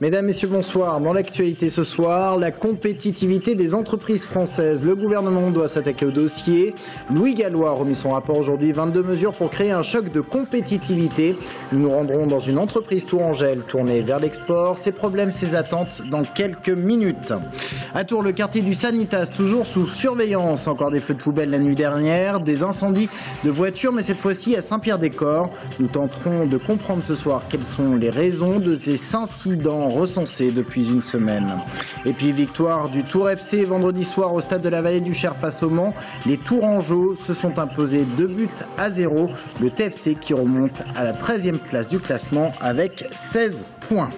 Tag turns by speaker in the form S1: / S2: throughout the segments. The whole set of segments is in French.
S1: Mesdames, Messieurs, bonsoir. Dans l'actualité ce soir, la compétitivité des entreprises françaises. Le gouvernement doit s'attaquer au dossier. Louis Gallois a remis son rapport aujourd'hui. 22 mesures pour créer un choc de compétitivité. Nous nous rendrons dans une entreprise tourangelle tournée vers l'export. Ses problèmes, ses attentes dans quelques minutes. À Tours, le quartier du Sanitas, toujours sous surveillance. Encore des feux de poubelle la nuit dernière, des incendies de voitures, mais cette fois-ci à Saint-Pierre-des-Corps. Nous tenterons de comprendre ce soir quelles sont les raisons de ces incidents recensés depuis une semaine. Et puis victoire du Tours FC vendredi soir au stade de la Vallée du Cher face au Mans. Les Tourangeaux se sont imposés 2-0. Le TFC qui remonte à la 13e place du classement avec 16 points.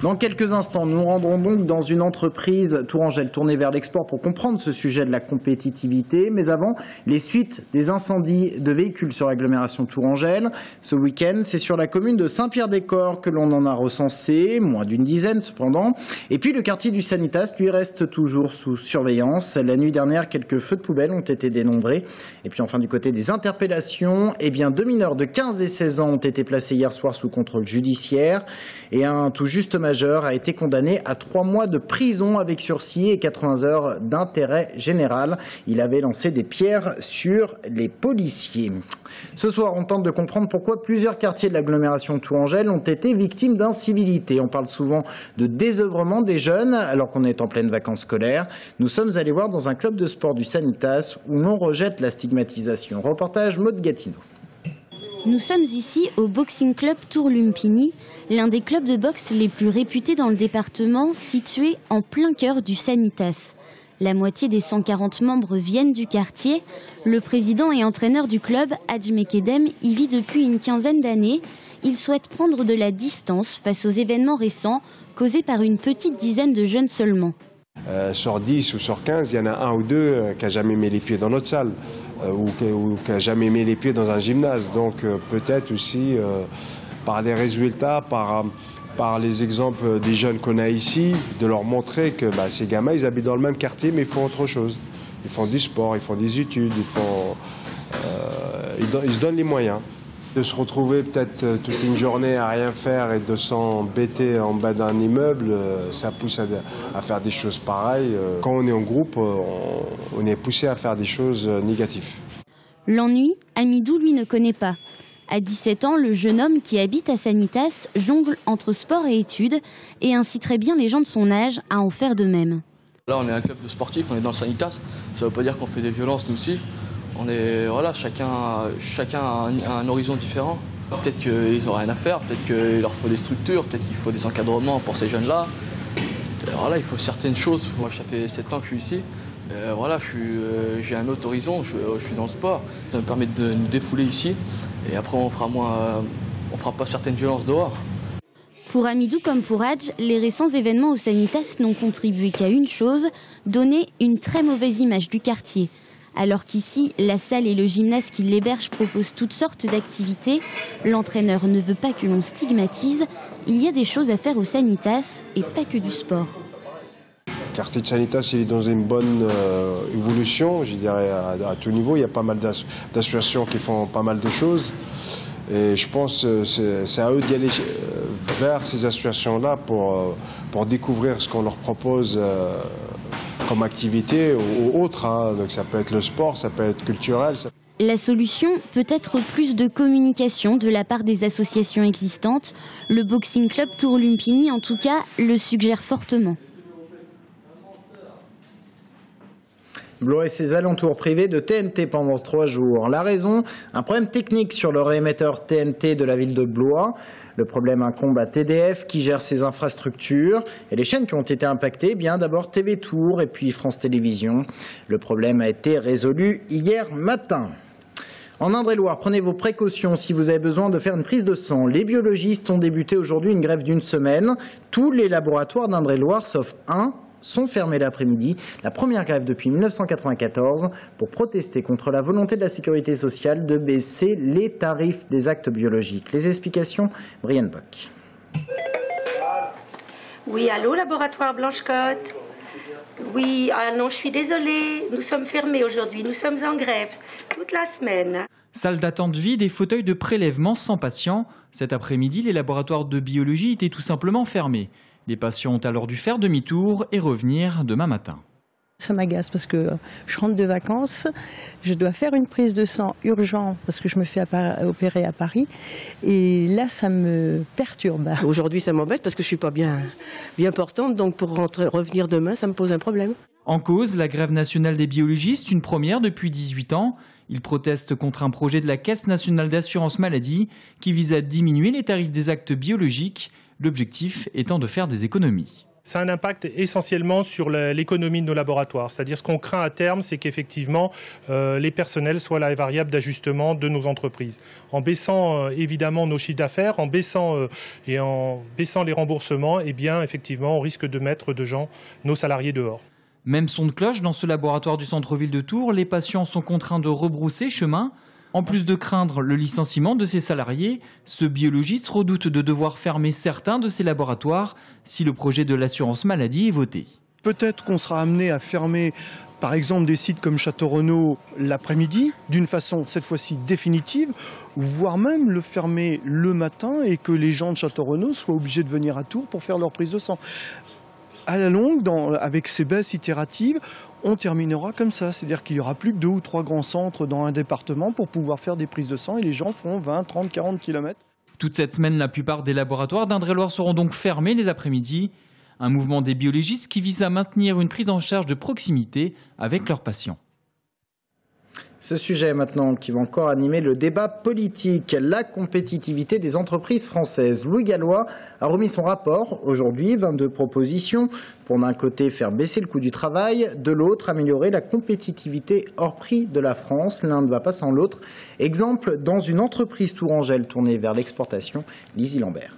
S1: Dans quelques instants, nous nous rendrons donc dans une entreprise tourangelle tournée vers l'export pour comprendre ce sujet de la compétitivité. Mais avant, les suites des incendies de véhicules sur l'agglomération tourangelle. Ce week-end, c'est sur la commune de Saint-Pierre-des-Corps que l'on en a recensé, moins d'une dizaine cependant. Et puis le quartier du Sanitas, lui, reste toujours sous surveillance. La nuit dernière, quelques feux de poubelle ont été dénombrés. Et puis enfin, du côté des interpellations, deux mineurs de 15 et 16 ans ont été placés hier soir sous contrôle judiciaire. Et un tout juste majeur a été condamné à 3 mois de prison avec sursis et 80 heures d'intérêt général. Il avait lancé des pierres sur les policiers. Ce soir, on tente de comprendre pourquoi plusieurs quartiers de l'agglomération tourangelle ont été victimes d'incivilité. On parle souvent de désœuvrement des jeunes alors qu'on est en pleine vacances scolaires. Nous sommes allés voir dans un club de sport du Sanitas où l'on rejette la stigmatisation. Reportage Maud Gatineau.
S2: Nous sommes ici au Boxing Club Tours-Lumpini, l'un des clubs de boxe les plus réputés dans le département, situé en plein cœur du Sanitas. La moitié des 140 membres viennent du quartier. Le président et entraîneur du club, Hadj Mekedem, y vit depuis une quinzaine d'années. Il souhaite prendre de la distance face aux événements récents, causés par une petite dizaine de jeunes seulement.
S3: Sur 10 ou sur 15, il y en a un ou deux qui n'a jamais mis les pieds dans notre salle ou qui n'a jamais mis les pieds dans un gymnase. Donc peut-être aussi par les résultats, par les exemples des jeunes qu'on a ici, de leur montrer que ces gamins, ils habitent dans le même quartier mais ils font autre chose. Ils font du sport, ils font des études, ils se donnent les moyens. De se retrouver peut-être toute une journée à rien faire et de s'embêter en bas d'un immeuble, ça pousse à faire des choses pareilles. Quand on est en groupe, on est poussé à faire des choses négatives.
S2: L'ennui, Amidou, lui, ne connaît pas. À 17 ans, le jeune homme qui habite à Sanitas jongle entre sport et études et inciterait bien les gens de son âge à en faire de même.
S4: Là, on est un club de sportifs, on est dans le Sanitas. Ça ne veut pas dire qu'on fait des violences, nous aussi. On est, voilà, chacun a un horizon différent. Peut-être qu'ils n'ont rien à faire, peut-être qu'il leur faut des structures, peut-être qu'il faut des encadrements pour ces jeunes-là. Voilà, il faut certaines choses. Moi, ça fait 7 ans que je suis ici. Voilà, j'ai un autre horizon, je suis dans le sport. Ça me permet de nous défouler ici. Et après, on fera pas certaines violences dehors.
S2: Pour Amidou comme pour Hadj, les récents événements au Sanitas n'ont contribué qu'à une chose, donner une très mauvaise image du quartier. Alors qu'ici, la salle et le gymnase qui l'héberge proposent toutes sortes d'activités, l'entraîneur ne veut pas que l'on stigmatise. Il y a des choses à faire au Sanitas et pas que du sport.
S3: Le quartier de Sanitas il est dans une bonne évolution, je dirais, à tout niveau. Il y a pas mal d'associations qui font pas mal de choses. Et je pense que c'est à eux d'y aller vers ces associations-là pour découvrir ce qu'on leur propose comme activité ou autre. Donc ça peut être le sport, ça peut être culturel.
S2: La solution peut être plus de communication de la part des associations existantes. Le Boxing Club Tours-Lumpini, en tout cas, le suggère fortement.
S1: Blois et ses alentours privés de TNT pendant 3 jours. La raison, un problème technique sur le réémetteur TNT de la ville de Blois. Le problème incombe à TDF qui gère ses infrastructures. Et les chaînes qui ont été impactées, d'abord TV Tours et puis France Télévisions. Le problème a été résolu hier matin. En Indre-et-Loire, prenez vos précautions si vous avez besoin de faire une prise de sang. Les biologistes ont débuté aujourd'hui une grève d'1 semaine. Tous les laboratoires d'Indre-et-Loire, sauf un, sont fermés l'après-midi. La première grève depuis 1994 pour protester contre la volonté de la sécurité sociale de baisser les tarifs des actes biologiques. Les explications, Brienne Bock.
S5: Oui, allô, laboratoire Blanche-Côte. Oui, ah non, je suis désolée, nous sommes fermés aujourd'hui, nous sommes en grève toute la semaine.
S6: Salle d'attente vide et fauteuil de prélèvement sans patients. Cet après-midi, les laboratoires de biologie étaient tout simplement fermés. Les patients ont alors dû faire demi-tour et revenir demain matin.
S7: Ça m'agace parce que je rentre de vacances, je dois faire une prise de sang urgente parce que je me fais opérer à Paris et là ça me perturbe.
S8: Aujourd'hui ça m'embête parce que je suis pas bien portante, donc pour revenir demain ça me pose un problème.
S6: En cause, la grève nationale des biologistes, une première depuis 18 ans. Ils protestent contre un projet de la Caisse nationale d'assurance maladie qui vise à diminuer les tarifs des actes biologiques, l'objectif étant de faire des économies.
S9: Ça a un impact essentiellement sur l'économie de nos laboratoires. C'est-à-dire ce qu'on craint à terme, c'est qu'effectivement les personnels soient la variable d'ajustement de nos entreprises. En baissant évidemment nos chiffres d'affaires, en baissant les remboursements, eh bien effectivement on risque de mettre nos salariés dehors.
S6: Même son de cloche dans ce laboratoire du centre-ville de Tours, les patients sont contraints de rebrousser chemin. En plus de craindre le licenciement de ses salariés, ce biologiste redoute de devoir fermer certains de ses laboratoires si le projet de l'assurance maladie est voté.
S10: Peut-être qu'on sera amené à fermer par exemple des sites comme Château-Renaud l'après-midi, d'une façon cette fois-ci définitive, voire même le fermer le matin et que les gens de Château-Renaud soient obligés de venir à Tours pour faire leur prise de sang. À la longue, avec ces baisses itératives, on terminera comme ça. C'est-à-dire qu'il n'y aura plus que 2 ou 3 grands centres dans un département pour pouvoir faire des prises de sang et les gens font 20, 30, 40 km.
S6: Toute cette semaine, la plupart des laboratoires d'Indre-et-Loire seront donc fermés les après-midi. Un mouvement des biologistes qui vise à maintenir une prise en charge de proximité avec leurs patients.
S1: Ce sujet maintenant qui va encore animer le débat politique, la compétitivité des entreprises françaises. Louis Gallois a remis son rapport aujourd'hui, 22 propositions pour d'un côté faire baisser le coût du travail, de l'autre améliorer la compétitivité hors prix de la France. L'un ne va pas sans l'autre. Exemple dans une entreprise tourangelle tournée vers l'exportation, Lizzie Lambert.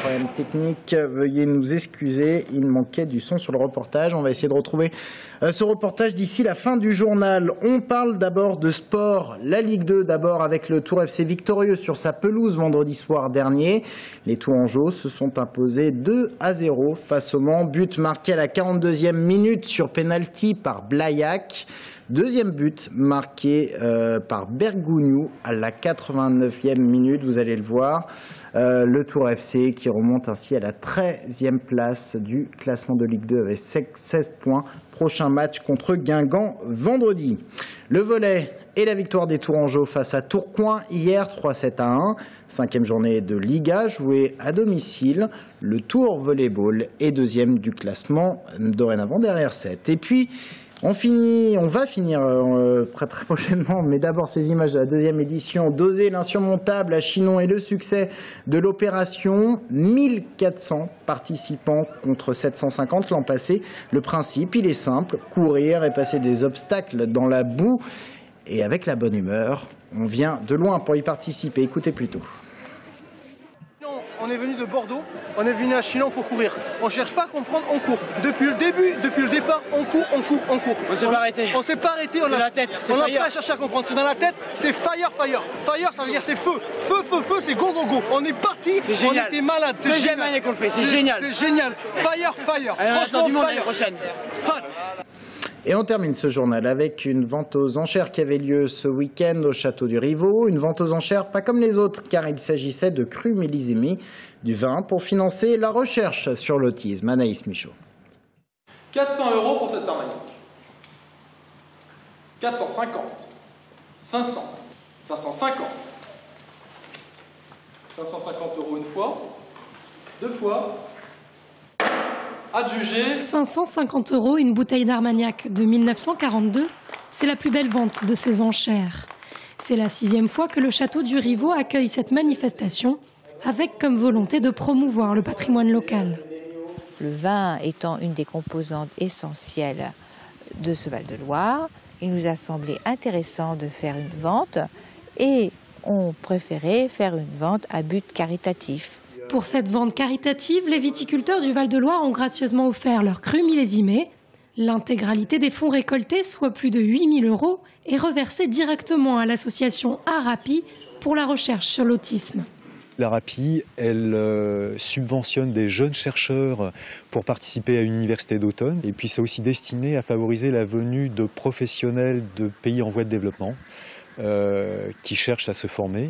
S1: Problème technique, veuillez nous excuser, il manquait du son sur le reportage. On va essayer de retrouver ce reportage d'ici la fin du journal. On parle d'abord de sport, la Ligue 2 d'abord avec le Tour FC victorieux sur sa pelouse vendredi soir dernier. Les Tourangeaux se sont imposés 2-0 face au Mans, but marqué à la 42e minute sur pénalty par Blaillac. Deuxième but marqué par Bergougnou à la 89e minute, vous allez le voir. Le Tour FC qui remonte ainsi à la 13e place du classement de Ligue 2 avec 16 points. Prochain match contre Guingamp vendredi. Le volley et la victoire des Tourangeaux face à Tourcoing hier 3-7-1. 5e journée de Liga jouée à domicile. Le Tour Volleyball est deuxième du classement dorénavant derrière 7. Et puis on va finir très prochainement, mais d'abord ces images de la deuxième édition d'Oser l'insurmontable à Chinon et le succès de l'opération. 1400 participants contre 750 l'an passé. Le principe, il est simple, courir et passer des obstacles dans la boue. Et avec la bonne humeur, on vient de loin pour y participer. Écoutez plutôt.
S11: On est venu de Bordeaux, on est venu à Chinon pour courir. On ne cherche pas à comprendre, on court. Depuis le début, depuis le départ, on court.
S12: On s'est pas arrêté.
S11: On s'est pas arrêté, on n'a pas cherché à comprendre. C'est dans la tête, c'est fire. Fire, ça veut dire c'est feu. Feu, c'est go. On est parti, on était malade.
S12: C'est deuxième année qu'on le fait, c'est génial.
S11: C'est génial. Fire.
S12: Allez, on attend du monde l'année prochaine.
S1: Et on termine ce journal avec une vente aux enchères qui avait lieu ce week-end au château du Rivaux. Une vente aux enchères pas comme les autres, car il s'agissait de cru millésimé, du vin pour financer la recherche sur l'autisme. Anaïs Michaud.
S13: 400 € pour cette armature. 450. 500. 550. 550 € une fois. 2 fois. Adjugé.
S14: 550 € une bouteille d'Armagnac de 1942, c'est la plus belle vente de ces enchères. C'est la 6e fois que le château du Rivaux accueille cette manifestation, avec comme volonté de promouvoir le patrimoine local.
S15: Le vin étant une des composantes essentielles de ce Val-de-Loire, il nous a semblé intéressant de faire une vente et on préférait faire une vente à but caritatif.
S14: Pour cette vente caritative, les viticulteurs du Val-de-Loire ont gracieusement offert leur cru millésimé. L'intégralité des fonds récoltés, soit plus de 8 000 €, est reversée directement à l'association ARAPI pour la recherche sur l'autisme.
S16: L'ARAPI, elle subventionne des jeunes chercheurs pour participer à une université d'automne. Et puis c'est aussi destiné à favoriser la venue de professionnels de pays en voie de développement qui cherchent à se former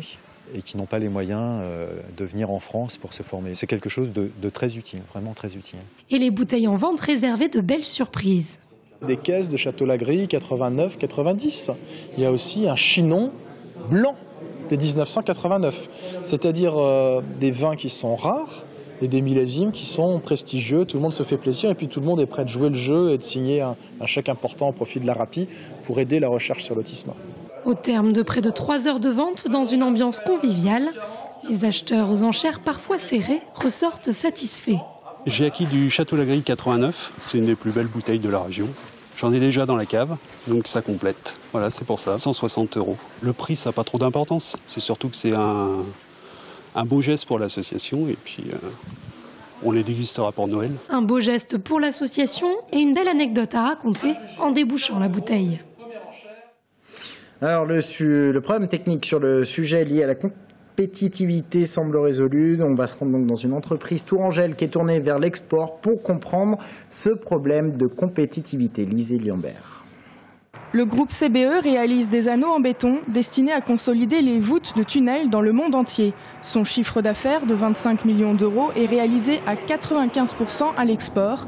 S16: et qui n'ont pas les moyens de venir en France pour se former. C'est quelque chose de très utile, vraiment très utile.
S14: Et les bouteilles en vente réservaient de belles surprises.
S17: Des caisses de Château-Lagrille 89-90. Il y a aussi un chinon blanc de 1989, c'est-à-dire des vins qui sont rares et des millésimes qui sont prestigieux. Tout le monde se fait plaisir et puis tout le monde est prêt de jouer le jeu et de signer un chèque important au profit de l'ARAPI pour aider la recherche sur l'autisme.
S14: Au terme de près de 3 heures de vente dans une ambiance conviviale, les acheteurs aux enchères parfois serrés ressortent satisfaits.
S18: J'ai acquis du Château-Lagrille 89, c'est une des plus belles bouteilles de la région. J'en ai déjà dans la cave, donc ça complète. Voilà, c'est pour ça, 160 €. Le prix, ça n'a pas trop d'importance. C'est surtout que c'est un beau geste pour l'association et puis on les dégustera pour Noël.
S14: Un beau geste pour l'association et une belle anecdote à raconter en débouchant la bouteille.
S1: Alors le problème technique sur le sujet lié à la compétitivité semble résolu. On va se rendre donc dans une entreprise tourangelle qui est tournée vers l'export pour comprendre ce problème de compétitivité. Lisez Liambert.
S19: Le groupe CBE réalise des anneaux en béton destinés à consolider les voûtes de tunnels dans le monde entier. Son chiffre d'affaires de 25 millions € est réalisé à 95% à l'export.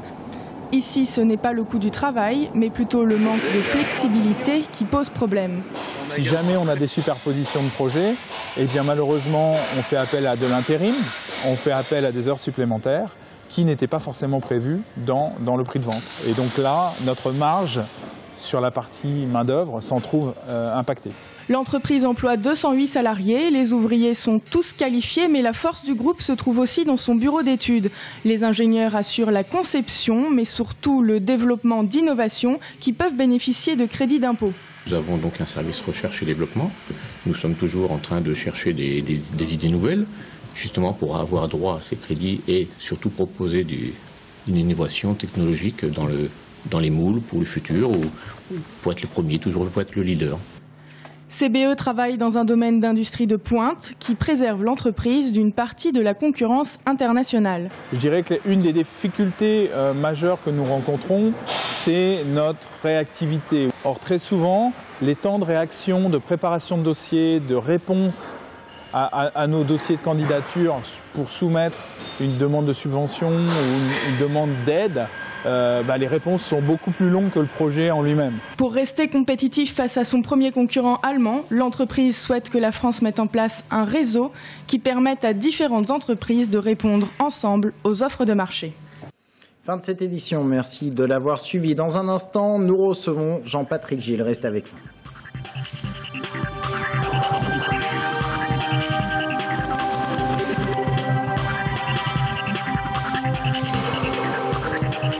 S19: Ici, ce n'est pas le coût du travail, mais plutôt le manque de flexibilité qui pose problème.
S20: Si jamais on a des superpositions de projets, eh bien malheureusement, on fait appel à de l'intérim, on fait appel à des heures supplémentaires qui n'étaient pas forcément prévues dans le prix de vente. Et donc là, notre marge sur la partie main-d'œuvre s'en trouve impactée.
S19: L'entreprise emploie 208 salariés, les ouvriers sont tous qualifiés, mais la force du groupe se trouve aussi dans son bureau d'études. Les ingénieurs assurent la conception, mais surtout le développement d'innovations qui peuvent bénéficier de crédits d'impôt.
S21: Nous avons donc un service recherche et développement. Nous sommes toujours en train de chercher des idées nouvelles, justement pour avoir droit à ces crédits et surtout proposer une innovation technologique dans les moules pour le futur, ou pour être le premier, toujours pour être le leader.
S19: CBE travaille dans un domaine d'industrie de pointe qui préserve l'entreprise d'une partie de la concurrence internationale.
S20: Je dirais qu'une des difficultés majeures que nous rencontrons, c'est notre réactivité. Or, très souvent, les temps de réaction, de préparation de dossiers, de réponse à nos dossiers de candidature pour soumettre une demande de subvention ou une demande d'aide, les réponses sont beaucoup plus longues que le projet en lui-même.
S19: Pour rester compétitif face à son premier concurrent allemand, l'entreprise souhaite que la France mette en place un réseau qui permette à différentes entreprises de répondre ensemble aux offres de marché.
S1: Fin de cette édition, merci de l'avoir suivi. Dans un instant, nous recevons Jean-Patrick Gilles, reste avec nous.